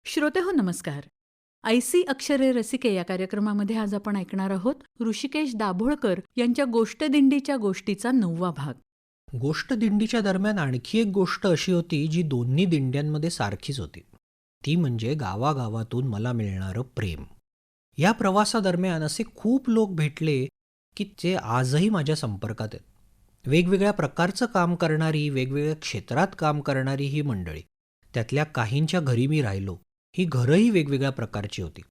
श्रोतेहो नमस्कार. ऐसी अक्षरे रसिके या कार्यक्रमामध्ये आज आपण ऐकणार आहोत ऋषिकेश दाभोळकर यांच्या गोष्टदिंडीच्या गोष्टीचा 9वा भाग. गोष्टदिंडीच्या दरम्यान आणखी एक गोष्ट अशी होती जी दोन्ही दिंड्यांमध्ये सारखीच होती. ती म्हणजे गावागावातून मला मिळणारं प्रेम. या प्रवासादरम्यान असे खूप लोक भेटले की जे आजही माझ्या संपर्कात आहेत. वेगवेगळ्या प्रकारचं काम करणारी, वेगवेगळ्या क्षेत्रात काम करणारी ही मंडळी. त्यातल्या काहींच्या घरी मी राहिलो. ही घरंही वेगवेगळ्या प्रकारची होती.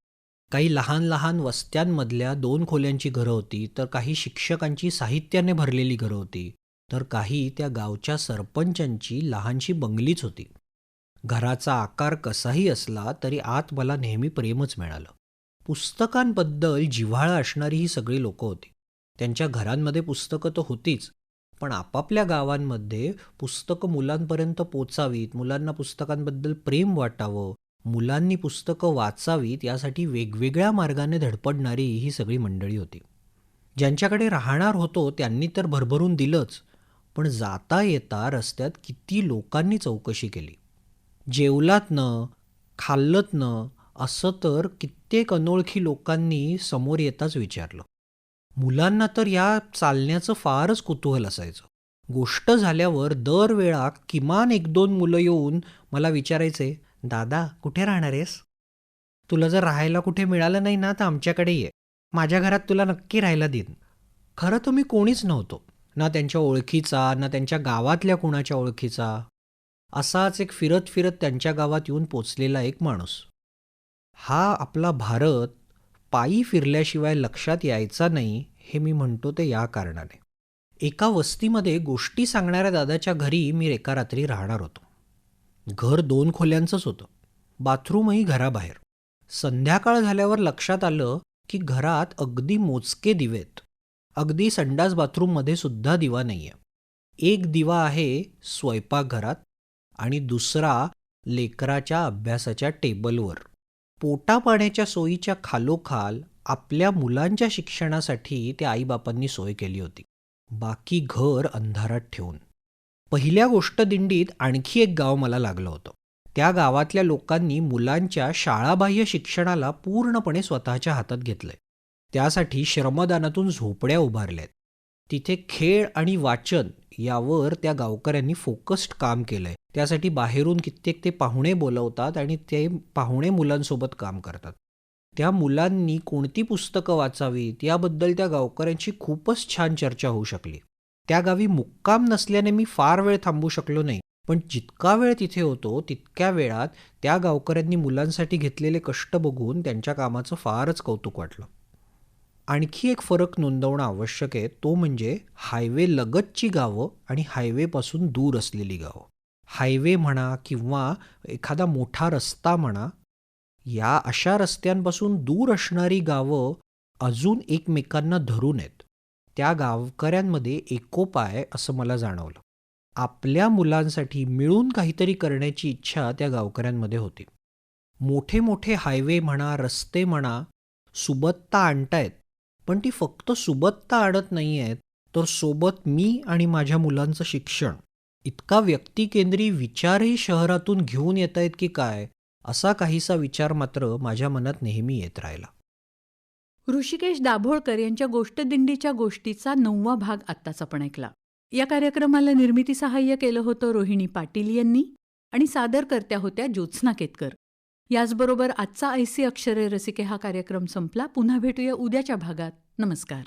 काही लहान लहान वस्त्यांमधल्या 2 खोल्यांची घरं होती, तर काही शिक्षकांची साहित्याने भरलेली घरं होती, तर काही त्या गावच्या सरपंचांची लहानशी बंगलीच होती. घराचा आकार कसाही असला तरी आत मला नेहमी प्रेमच मिळालं. पुस्तकांबद्दल जिव्हाळा असणारी ही सगळी लोकं होती. त्यांच्या घरांमध्ये पुस्तकं तर होतीच, पण आपापल्या गावांमध्ये पुस्तकं मुलांपर्यंत पोचावीत, मुलांना पुस्तकांबद्दल प्रेम वाटावं, मुलांनी पुस्तकं वाचावीत यासाठी वेगवेगळ्या मार्गाने धडपडणारी ही सगळी मंडळी होती. ज्यांच्याकडे राहणार होतो त्यांनी तर भरभरून दिलंच, पण जाता येता रस्त्यात किती लोकांनी चौकशी केली. जेवलात न, खाल्लत न, असं तर कित्येक अनोळखी लोकांनी समोर येताच विचारलं. मुलांना तर या चालण्याचं फारच कुतूहल असायचं. गोष्ट झाल्यावर दरवेळा किमान 1-2 मुलं येऊन मला विचारायचे, दादा कुठे राहणार आहेस? तुला जर राहायला कुठे मिळालं नाही ना तर आमच्याकडे ये. माझ्या घरात तुला नक्की राहायला देईन. खरं तर मी कोणीच नव्हतो. ना त्यांच्या ओळखीचा, ना त्यांच्या गावातल्या कुणाच्या ओळखीचा. असाच एक फिरत फिरत त्यांच्या गावात येऊन पोचलेला एक माणूस. हा आपला भारत पायी फिरल्याशिवाय लक्षात यायचा नाही हे मी म्हणतो ते या कारणाने. एका वस्तीमध्ये गोष्टी सांगणाऱ्या दादाच्या घरी मी एका रात्री राहणार होतो. घर 2 खोल्यांचंच होतं. बाथरूमही घराबाहेर. संध्याकाळ झाल्यावर लक्षात आलं की घरात अगदी मोजके दिवे आहेत. अगदी संडास बाथरूममध्ये सुद्धा दिवा नाहीये. एक दिवा आहे स्वयंपाकघरात आणि दुसरा लेकराच्या अभ्यासाच्या टेबलवर. पोटापाण्याच्या सोयीच्या खालोखाल आपल्या मुलांच्या शिक्षणासाठी त्या आईबापांनी सोय केली होती. बाकी घर अंधारात ठेवून. पहिल्या गोष्टदिंडीत आणखी एक गाव मला लागलं होतं. त्या गावातल्या लोकांनी मुलांच्या शाळाबाह्य शिक्षणाला पूर्णपणे स्वतःच्या हातात घेतलंय. त्यासाठी श्रमदानातून झोपड्या उभारल्यात. तिथे खेळ आणि वाचन यावर त्या गावकऱ्यांनी फोकस्ड काम केलंय. त्यासाठी बाहेरून कित्येक ते पाहुणे बोलवतात आणि ते पाहुणे मुलांसोबत काम करतात. त्या मुलांनी कोणती पुस्तकं वाचावीत याबद्दल त्या गावकऱ्यांची खूपच छान चर्चा होऊ शकली. त्या गावी मुक्काम नसल्याने मी फार वेळ थांबू शकलो नाही, पण जितका वेळ तिथे होतो तितक्या वेळात त्या गावकऱ्यांनी मुलांसाठी घेतलेले कष्ट बघून त्यांच्या कामाचं फारच कौतुक वाटलं. आणखी एक फरक नोंदवणं आवश्यक आहे, तो म्हणजे हायवे लगतची गावं आणि हायवेपासून दूर असलेली गावं. हायवे म्हणा किंवा एखादा मोठा रस्ता म्हणा, या अशा रस्त्यांपासून दूर असणारी गावं अजून एकमेकांना धरून आहेत. त्या गावकऱ्यांमध्ये एकोपा आहे असं मला जाणवलं. आपल्या मुलांसाठी मिळून काहीतरी करण्याची इच्छा त्या गावकऱ्यांमध्ये होती. मोठे मोठे हायवे म्हणा, रस्ते म्हणा, सुबत्ता आणतायत, पण ती फक्त सुबत्ता आणत नाही आहेत, तर सोबत मी आणि माझ्या मुलांचं शिक्षण. इतका व्यक्तिकेंद्री विचारही शहरातून घेऊन येत आहेत की काय, असा काहीसा विचार मात्र माझ्या मनात नेहमी येत राहिला. ऋषिकेश दाभोळकर यांच्या गोष्टदिंडीच्या गोष्टीचा 9वा भाग आत्ताच आपण ऐकला. या कार्यक्रमाला निर्मिती सहाय्य केलं होतं रोहिणी पाटील यांनी आणि सादरकर्त्या होत्या ज्योत्स्ना केतकर. याचबरोबर आजचा ऐसी अक्षरे रसिके हा कार्यक्रम संपला. पुन्हा भेटूया उद्याच्या भागात. नमस्कार.